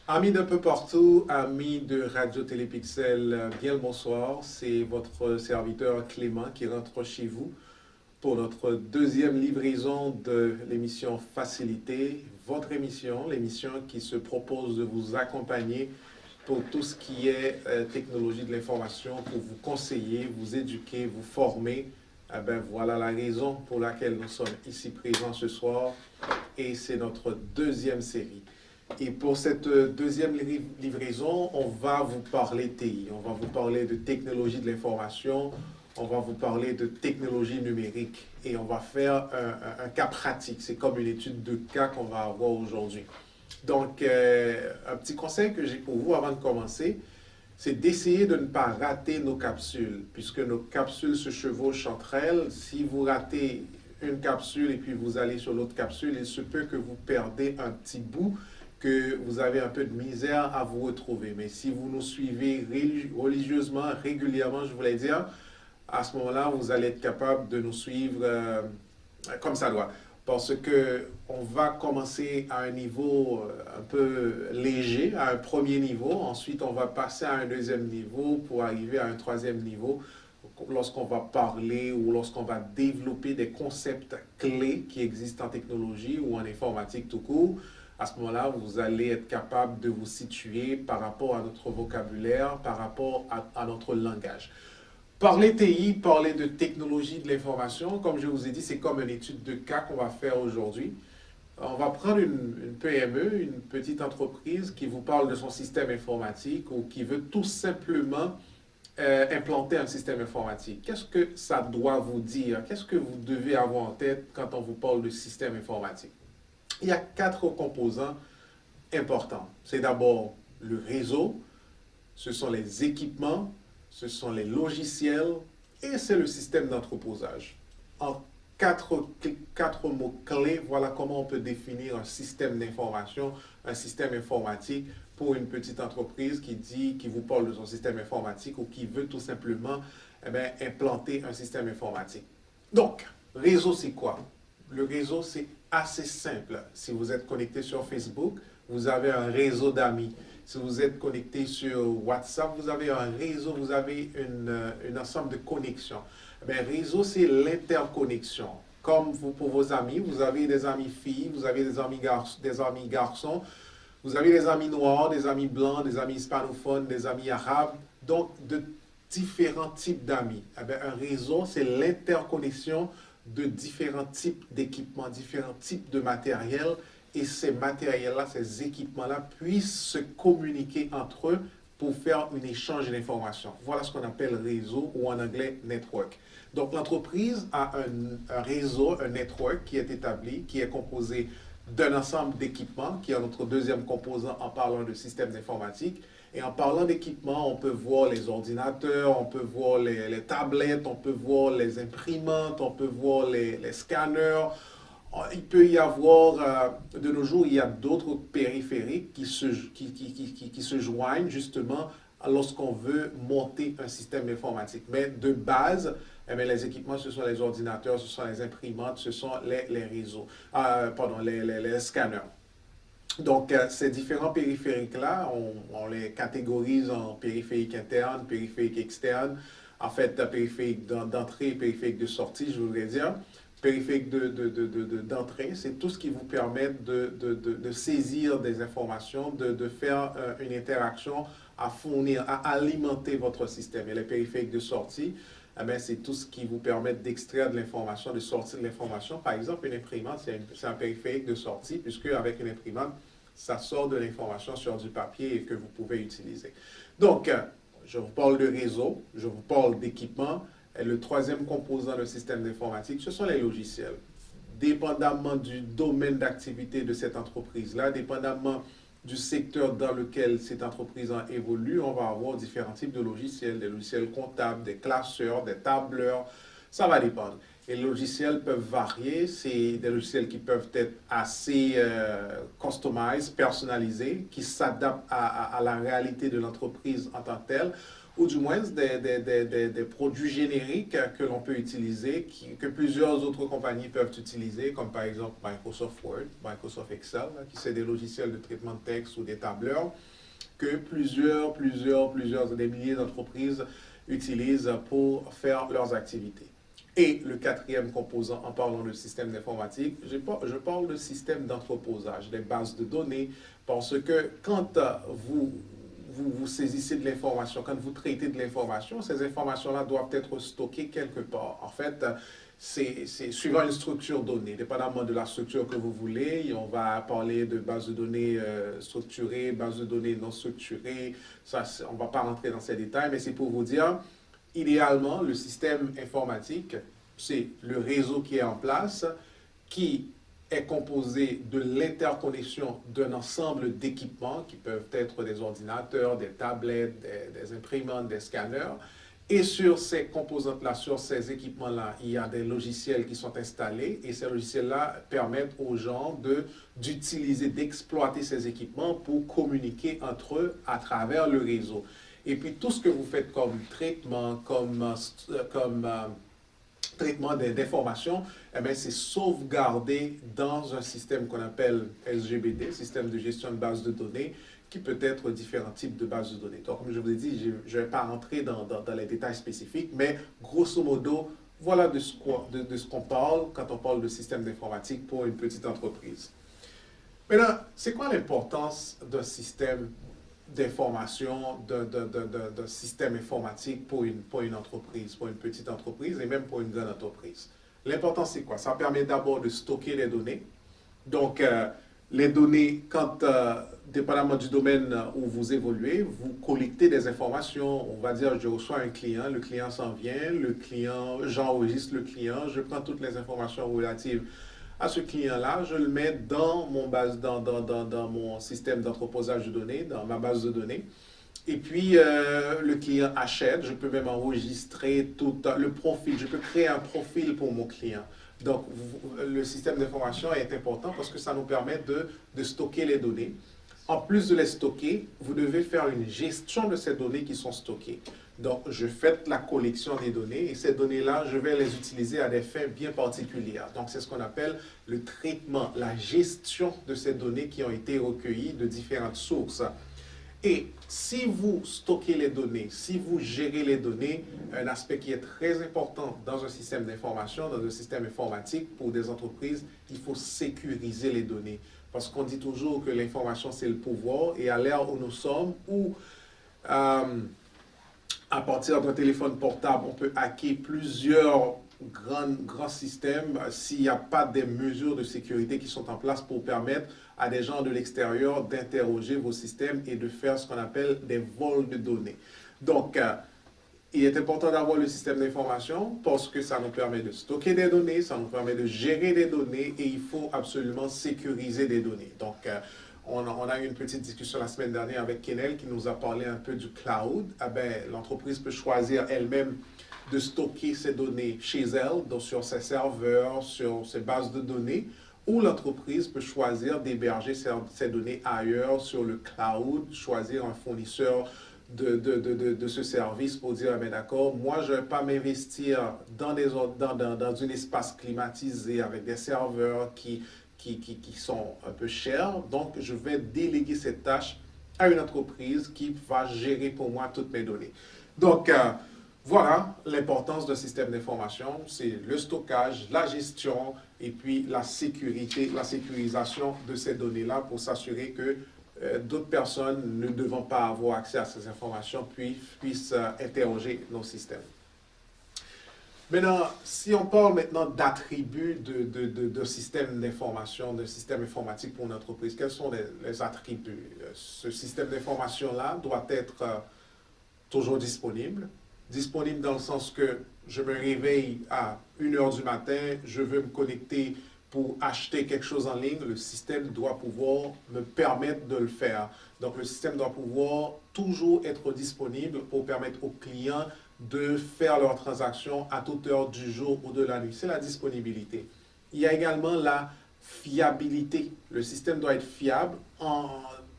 Amis d'un peu partout, amis de Radio Télépixel, bien le bonsoir. C'est votre serviteur Clément qui rentre chez vous pour notre deuxième livraison de l'émission Facilité, votre émission, l'émission qui se propose de vous accompagner pour tout ce qui est technologie de l'information, pour vous conseiller, vous éduquer, vous former. Eh ben, voilà la raison pour laquelle nous sommes ici présents ce soir et c'est notre deuxième série. Et pour cette deuxième livraison, on va vous parler TI, on va vous parler de technologie de l'information, on va vous parler de technologie numérique et on va faire un cas pratique. C'est comme une étude de cas qu'on va avoir aujourd'hui. Donc, un petit conseil que j'ai pour vous avant de commencer, c'est d'essayer de ne pas rater nos capsules, puisque nos capsules se chevauchent entre elles. Si vous ratez une capsule et puis vous allez sur l'autre capsule, il se peut que vous perdez un petit bout, que vous avez un peu de misère à vous retrouver. Mais si vous nous suivez religieusement, régulièrement, je voulais dire, à ce moment-là, vous allez être capable de nous suivre comme ça doit. Parce que on va commencer à un niveau un peu léger, à un premier niveau. Ensuite, on va passer à un deuxième niveau pour arriver à un troisième niveau lorsqu'on va parler ou lorsqu'on va développer des concepts clés qui existent en technologie ou en informatique tout court. À ce moment-là, vous allez être capable de vous situer par rapport à notre vocabulaire, par rapport à notre langage. Parler TI, parler de technologie de l'information, comme je vous ai dit, c'est comme une étude de cas qu'on va faire aujourd'hui. On va prendre une PME, une petite entreprise qui vous parle de son système informatique ou qui veut tout simplement implanter un système informatique. Qu'est-ce que ça doit vous dire? Qu'est-ce que vous devez avoir en tête quand on vous parle de système informatique? Il y a quatre composants importants. C'est d'abord le réseau, ce sont les équipements, ce sont les logiciels et c'est le système d'entreposage. En quatre mots clés, voilà comment on peut définir un système d'information, un système informatique pour une petite entreprise qui vous parle de son système informatique ou qui veut tout simplement implanter un système informatique. Donc, réseau, c'est quoi? Le réseau, c'est assez simple. Si vous êtes connecté sur Facebook, vous avez un réseau d'amis. Si vous êtes connecté sur WhatsApp, vous avez un réseau, vous avez un ensemble de connexions. Mais réseau, c'est l'interconnexion. Comme vous, pour vos amis, vous avez des amis filles, vous avez des amis garçons, vous avez des amis noirs, des amis blancs, des amis hispanophones, des amis arabes. Donc, de différents types d'amis. Un réseau, c'est l'interconnexion de différents types d'équipements, différents types de matériel et ces matériels-là, ces équipements-là puissent se communiquer entre eux pour faire un échange d'informations. Voilà ce qu'on appelle réseau ou en anglais network. Donc l'entreprise a un réseau, un network qui est établi, qui est composé d'un ensemble d'équipements, qui est notre deuxième composant en parlant de système d'informatique. Et en parlant d'équipements, on peut voir les ordinateurs, on peut voir les tablettes, on peut voir les imprimantes, on peut voir les scanners. Il peut y avoir, de nos jours, il y a d'autres périphériques qui se joignent justement lorsqu'on veut monter un système informatique. Mais de base, les équipements, ce sont les ordinateurs, ce sont les imprimantes, ce sont les réseaux, les scanners. Donc, ces différents périphériques-là, on les catégorise en périphérique interne, périphérique externe, en fait, périphérique d'entrée et périphérique de sortie, je voudrais dire. Périphérique d'entrée, c'est tout ce qui vous permet de saisir des informations, de faire une interaction, à fournir, à alimenter votre système. Et les périphériques de sortie, c'est tout ce qui vous permet d'extraire de l'information, de sortir de l'information. Par exemple, une imprimante, c'est un périphérique de sortie, puisque avec une imprimante, ça sort de l'information sur du papier et que vous pouvez utiliser. Donc, je vous parle de réseau, je vous parle d'équipement. Et le troisième composant d'un système d'informatique, ce sont les logiciels. Dépendamment du domaine d'activité de cette entreprise-là, dépendamment du secteur dans lequel cette entreprise évolue, on va avoir différents types de logiciels, des logiciels comptables, des classeurs, des tableurs, ça va dépendre. Et les logiciels peuvent varier, c'est des logiciels qui peuvent être assez customized, personnalisés, qui s'adaptent à la réalité de l'entreprise en tant que telle, ou du moins des produits génériques que l'on peut utiliser, que plusieurs autres compagnies peuvent utiliser, comme par exemple Microsoft Word, Microsoft Excel, qui sont des logiciels de traitement de texte ou des tableurs que des milliers d'entreprises utilisent pour faire leurs activités. Et le quatrième composant, en parlant de système d'informatique, je parle de système d'entreposage, des bases de données, parce que quand vous saisissez de l'information, quand vous traitez de l'information, ces informations-là doivent être stockées quelque part. En fait, c'est suivant une structure donnée, dépendamment de la structure que vous voulez. On va parler de bases de données structurées, bases de données non structurées. Ça, on ne va pas rentrer dans ces détails, mais c'est pour vous dire, idéalement, le système informatique, c'est le réseau qui est en place, qui est composé de l'interconnexion d'un ensemble d'équipements qui peuvent être des ordinateurs, des tablettes, des imprimantes, des scanners. Et sur ces composantes-là, sur ces équipements-là, il y a des logiciels qui sont installés et ces logiciels-là permettent aux gens d'utiliser, d'exploiter ces équipements pour communiquer entre eux à travers le réseau. Et puis tout ce que vous faites comme traitement, comme traitement d'informations, eh c'est sauvegardé dans un système qu'on appelle SGBD, système de gestion de base de données, qui peut être différents types de bases de données. Donc, comme je vous ai dit, je ne vais pas rentrer dans les détails spécifiques, mais grosso modo, voilà de ce qu'on parle quand on parle de système d'informatique pour une petite entreprise. Maintenant, c'est quoi l'importance d'un système d'information, d'un système informatique pour une entreprise, pour une petite entreprise et même pour une grande entreprise? L'important, c'est quoi? Ça permet d'abord de stocker les données. Donc, les données, dépendamment du domaine où vous évoluez, vous collectez des informations. On va dire, je reçois un client, le client s'en vient, j'enregistre le client, je prends toutes les informations relatives à ce client-là, je le mets dans mon système d'entreposage de données, dans ma base de données. Et puis, le client achète, je peux même enregistrer tout le profil, je peux créer un profil pour mon client. Donc, le système d'information est important parce que ça nous permet de stocker les données. En plus de les stocker, vous devez faire une gestion de ces données qui sont stockées. Donc, je fais la collection des données et ces données-là, je vais les utiliser à des fins bien particulières. Donc, c'est ce qu'on appelle le traitement, la gestion de ces données qui ont été recueillies de différentes sources. Et si vous stockez les données, si vous gérez les données, un aspect qui est très important dans un système d'information, dans un système informatique pour des entreprises, il faut sécuriser les données. Parce qu'on dit toujours que l'information, c'est le pouvoir. Et à l'ère où nous sommes, où à partir d'un téléphone portable, on peut hacker plusieurs grands systèmes s'il n'y a pas des mesures de sécurité qui sont en place pour permettre à des gens de l'extérieur d'interroger vos systèmes et de faire ce qu'on appelle des vols de données. Donc, il est important d'avoir le système d'information parce que ça nous permet de stocker des données, ça nous permet de gérer des données et il faut absolument sécuriser des données. Donc, on a eu une petite discussion la semaine dernière avec Kenel qui nous a parlé un peu du cloud. L'entreprise peut choisir elle-même de stocker ses données chez elle, donc sur ses serveurs, sur ses bases de données, ou l'entreprise peut choisir d'héberger ses données ailleurs sur le cloud, choisir un fournisseur de ce service pour dire, d'accord, moi je ne vais pas m'investir dans un espace climatisé avec des serveurs qui sont un peu chers, donc je vais déléguer cette tâche à une entreprise qui va gérer pour moi toutes mes données. Donc, voilà l'importance d'un système d'information, c'est le stockage, la gestion et puis la sécurité, la sécurisation de ces données-là pour s'assurer que d'autres personnes ne devant pas avoir accès à ces informations puissent interroger nos systèmes. Maintenant, si on parle maintenant d'attributs de système d'information, de système informatique pour une entreprise, quels sont les attributs? Ce système d'information-là doit être toujours disponible dans le sens que je me réveille à 1h du matin, je veux me connecter pour acheter quelque chose en ligne, le système doit pouvoir me permettre de le faire. Donc, le système doit pouvoir toujours être disponible pour permettre aux clients de faire leurs transactions à toute heure du jour ou de la nuit. C'est la disponibilité. Il y a également la fiabilité. Le système doit être fiable. En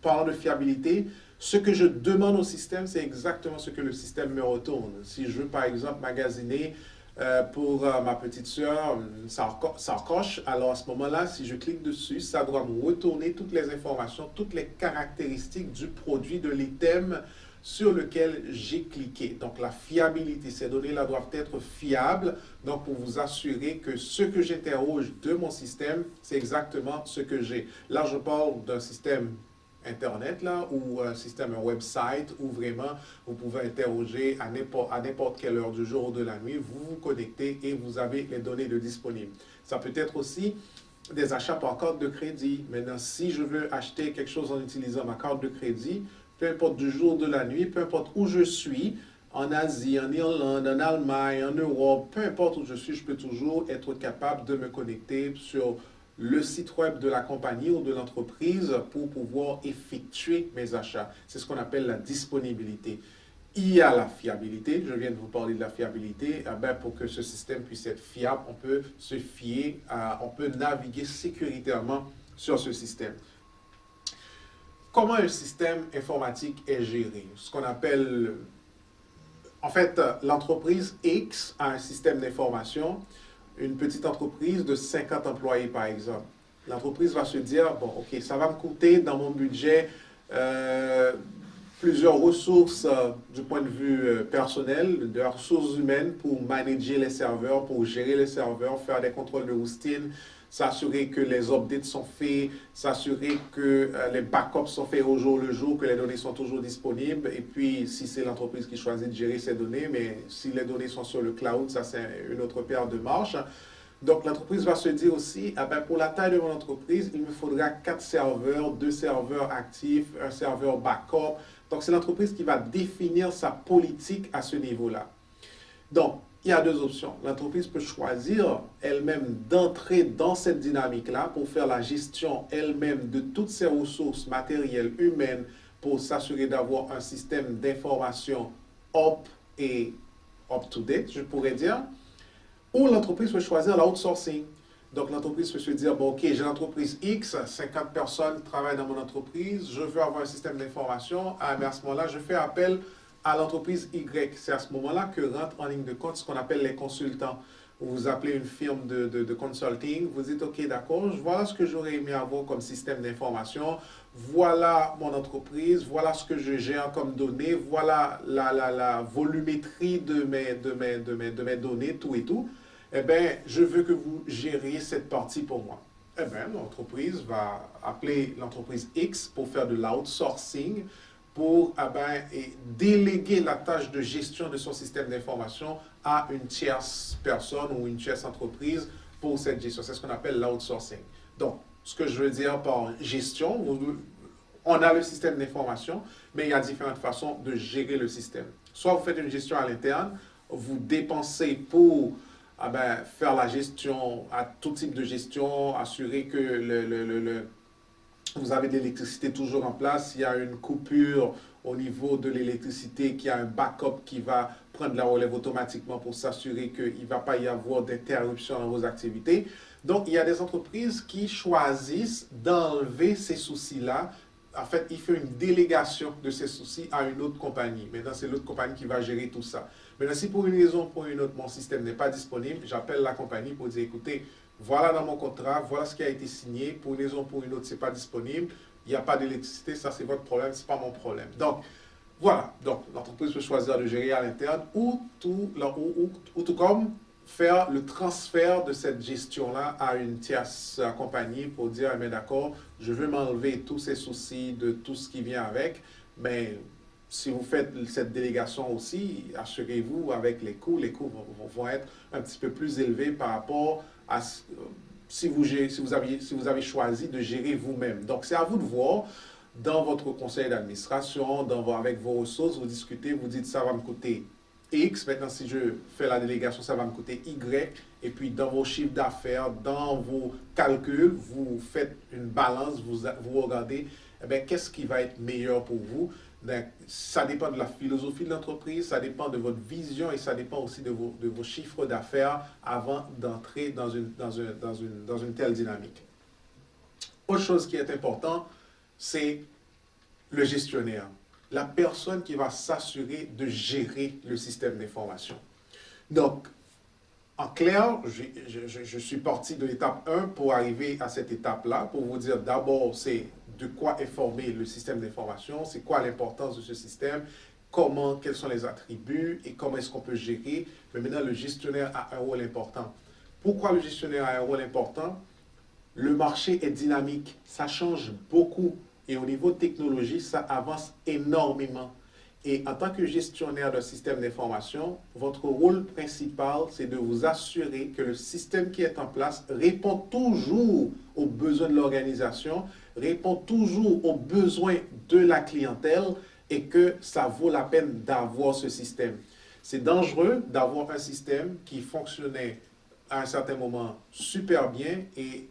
parlant de fiabilité, Ce que je demande au système, c'est exactement ce que le système me retourne. Si je veux, par exemple, magasiner pour ma petite sœur, ça coche. Alors à ce moment-là, si je clique dessus, ça doit me retourner toutes les informations, toutes les caractéristiques du produit, de l'item sur lequel j'ai cliqué. Donc la fiabilité, ces données-là doivent être fiables. Donc pour vous assurer que ce que j'interroge de mon système, c'est exactement ce que j'ai. Là, je parle d'un système Internet là, ou un système, un website où vraiment vous pouvez interroger à n'importe quelle heure du jour ou de la nuit, vous vous connectez et vous avez les données de disponibles. Ça peut être aussi des achats par carte de crédit. Maintenant, si je veux acheter quelque chose en utilisant ma carte de crédit, peu importe du jour ou de la nuit, peu importe où je suis, en Asie, en Irlande, en Allemagne, en Europe, peu importe où je suis, je peux toujours être capable de me connecter sur le site web de la compagnie ou de l'entreprise pour pouvoir effectuer mes achats. C'est ce qu'on appelle la disponibilité. Il y a la fiabilité, je viens de vous parler de la fiabilité. Pour que ce système puisse être fiable, on peut se fier, on peut naviguer sécuritairement sur ce système. Comment un système informatique est géré? Ce qu'on appelle, en fait, l'entreprise X a un système d'information. Une petite entreprise de 50 employés, par exemple. L'entreprise va se dire, bon, OK, ça va me coûter dans mon budget plusieurs ressources du point de vue personnel, de ressources humaines pour manager les serveurs, pour gérer les serveurs, faire des contrôles de routine, s'assurer que les updates sont faits, s'assurer que les backups sont faits au jour le jour, que les données sont toujours disponibles. Et puis, si c'est l'entreprise qui choisit de gérer ces données, mais si les données sont sur le cloud, ça c'est une autre paire de marches. Donc, l'entreprise va se dire aussi, pour la taille de mon entreprise, il me faudra 4 serveurs, 2 serveurs actifs, un serveur backup. Donc, c'est l'entreprise qui va définir sa politique à ce niveau-là. Donc, il y a deux options. L'entreprise peut choisir elle-même d'entrer dans cette dynamique-là pour faire la gestion elle-même de toutes ses ressources matérielles, humaines, pour s'assurer d'avoir un système d'information up et up-to-date, je pourrais dire. Ou l'entreprise peut choisir l'outsourcing. Donc l'entreprise peut se dire, bon ok, j'ai l'entreprise X, 50 personnes travaillent dans mon entreprise, je veux avoir un système d'information, mais à ce moment-là, je fais appel à l'entreprise Y. C'est à ce moment-là que rentrent en ligne de compte ce qu'on appelle les consultants. Vous appelez une firme de consulting, vous dites, ok, d'accord, voilà ce que j'aurais aimé avoir comme système d'information, voilà mon entreprise, voilà ce que je gère comme données, voilà la volumétrie de mes données, tout et tout. Eh bien, je veux que vous gériez cette partie pour moi. Eh bien, l'entreprise va appeler l'entreprise X pour faire de l'outsourcing, pour déléguer la tâche de gestion de son système d'information à une tierce personne ou une tierce entreprise pour cette gestion. C'est ce qu'on appelle l'outsourcing. Donc, ce que je veux dire par gestion, on a le système d'information, mais il y a différentes façons de gérer le système. Soit vous faites une gestion à l'interne, vous dépensez pour faire la gestion, à tout type de gestion, assurer que vous avez de l'électricité toujours en place. S'il y a une coupure au niveau de l'électricité, qu'il y a un backup qui va prendre la relève automatiquement pour s'assurer qu'il ne va pas y avoir d'interruption dans vos activités. Donc, il y a des entreprises qui choisissent d'enlever ces soucis-là. En fait, il fait une délégation de ces soucis à une autre compagnie. Maintenant, c'est l'autre compagnie qui va gérer tout ça. Maintenant, si pour une raison ou pour une autre, mon système n'est pas disponible, j'appelle la compagnie pour dire, écoutez, voilà dans mon contrat, voilà ce qui a été signé, pour une raison ou pour une autre, ce n'est pas disponible, il n'y a pas d'électricité, ça c'est votre problème, ce n'est pas mon problème. Donc, voilà. Donc, l'entreprise peut choisir de gérer à l'interne ou tout comme faire le transfert de cette gestion-là à une tierce compagnie pour dire, eh bien d'accord, je veux m'enlever tous ces soucis de tout ce qui vient avec, mais si vous faites cette délégation aussi, assurez-vous avec les coûts vont être un petit peu plus élevés par rapport à si vous avez choisi de gérer vous-même. Donc, c'est à vous de voir dans votre conseil d'administration, avec vos ressources, vous discutez, vous dites ça va me coûter X, maintenant si je fais la délégation, ça va me coûter Y, et puis dans vos chiffres d'affaires, dans vos calculs, vous faites une balance, vous regardez, eh bien, qu'est-ce qui va être meilleur pour vous. Donc, ça dépend de la philosophie de l'entreprise, ça dépend de votre vision et ça dépend aussi de vos chiffres d'affaires avant d'entrer dans une telle dynamique. Autre chose qui est importante, c'est le gestionnaire. la personne qui va s'assurer de gérer le système d'information. Donc, en clair, je suis parti de l'étape 1 pour arriver à cette étape-là, pour vous dire d'abord, c'est de quoi est formé le système d'information, c'est quoi l'importance de ce système, quels sont les attributs et comment est-ce qu'on peut gérer. Mais maintenant, le gestionnaire a un rôle important. Pourquoi le gestionnaire a un rôle important? Le marché est dynamique, ça change beaucoup. Et au niveau technologie, ça avance énormément. Et en tant que gestionnaire d'un système d'information, votre rôle principal, c'est de vous assurer que le système qui est en place répond toujours aux besoins de l'organisation, répond toujours aux besoins de la clientèle et que ça vaut la peine d'avoir ce système. C'est dangereux d'avoir un système qui fonctionnait à un certain moment super bien et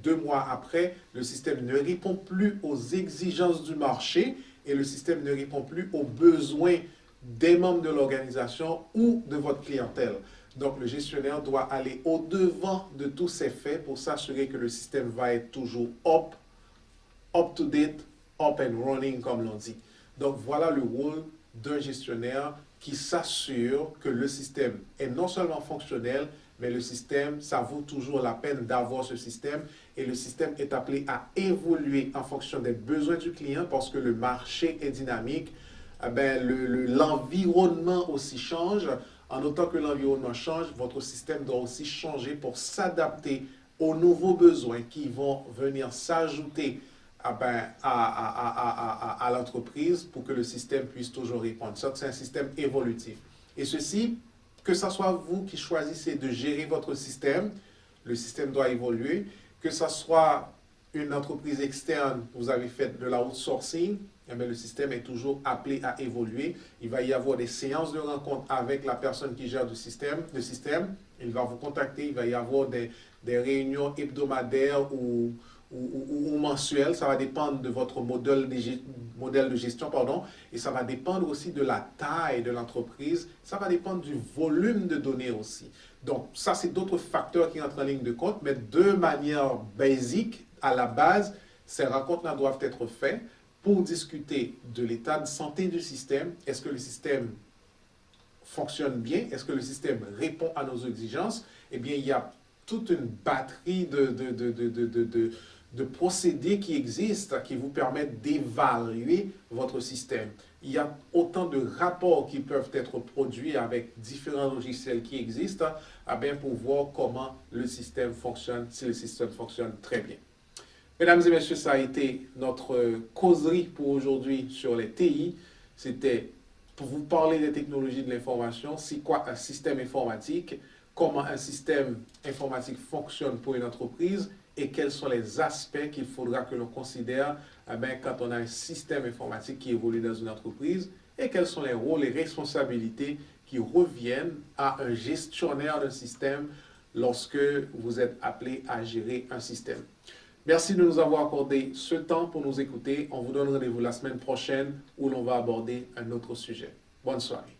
2 mois après, le système ne répond plus aux exigences du marché et le système ne répond plus aux besoins des membres de l'organisation ou de votre clientèle. Donc, le gestionnaire doit aller au-devant de tous ces faits pour s'assurer que le système va être toujours up to date, up and running, comme l'on dit. Donc, voilà le rôle d'un gestionnaire qui s'assure que le système est non seulement fonctionnel, mais le système, ça vaut toujours la peine d'avoir ce système et le système est appelé à évoluer en fonction des besoins du client parce que le marché est dynamique. L'environnement aussi change. En autant que l'environnement change, votre système doit aussi changer pour s'adapter aux nouveaux besoins qui vont venir s'ajouter à l'entreprise pour que le système puisse toujours répondre. Ça, c'est un système évolutif. Et ceci, que ce soit vous qui choisissez de gérer votre système, le système doit évoluer. Que ce soit une entreprise externe, vous avez fait de l'outsourcing, le système est toujours appelé à évoluer. Il va y avoir des séances de rencontre avec la personne qui gère le système. Il va vous contacter, il va y avoir des réunions hebdomadaires ou mensuelles. Ça va dépendre de votre modèle de gestion, et ça va dépendre aussi de la taille de l'entreprise. Ça va dépendre du volume de données aussi. Donc, ça, c'est d'autres facteurs qui entrent en ligne de compte, mais de manière basique, à la base, ces rencontres-là doivent être faites pour discuter de l'état de santé du système. Est-ce que le système fonctionne bien? Est-ce que le système répond à nos exigences? Eh bien, il y a toute une batterie de procédés qui existent, qui vous permettent d'évaluer votre système. Il y a autant de rapports qui peuvent être produits avec différents logiciels qui existent pour voir comment le système fonctionne, si le système fonctionne très bien. Mesdames et messieurs, ça a été notre causerie pour aujourd'hui sur les TI. C'était pour vous parler des technologies de l'information, c'est quoi un système informatique, comment un système informatique fonctionne pour une entreprise et quels sont les aspects qu'il faudra que l'on considère quand on a un système informatique qui évolue dans une entreprise et quels sont les rôles et responsabilités qui reviennent à un gestionnaire d'un système lorsque vous êtes appelé à gérer un système. Merci de nous avoir accordé ce temps pour nous écouter. On vous donne rendez-vous la semaine prochaine où l'on va aborder un autre sujet. Bonne soirée.